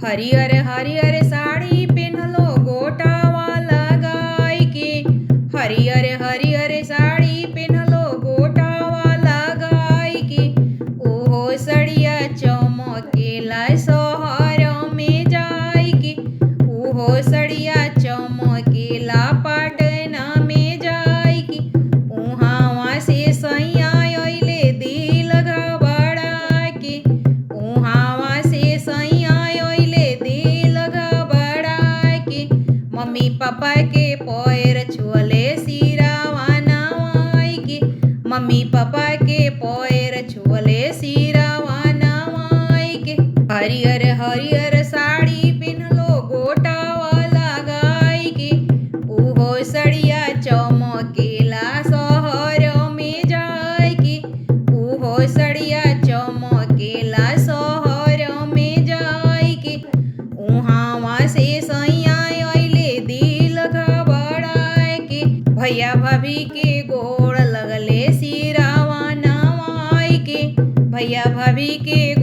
हरियर हरियर साड़ी पेन्हलो गोटावा लगाई के। हरियर हरियर साड़ी पेन्हलो गोटावा लगाई के। ओहो सड़िया चमकेला शहर में जाई के। ओहो सड़िया चमकेला पटना में जाई के। उहावा से सैया अइले दिल घबरा के। उहावा से सैया अइले दिल घबरा के। मम्मी पापा के पैर छुअले सिरावा नवाई के। मम्मी पापा के पैर छुअले सिरावा नवाई के। हरियर हरियर साड़ी पेन्हलो गोटावा लगाई के। ओहो सड़िया चमकेला शहर में जाई के। ओहो सड़िया चमकेला शहर में जाई के। उहावा से सैया अइले दिल घबराए के। भैया भाभी के गोड़ लगले सिरावा नवाई के। भैया भाभी के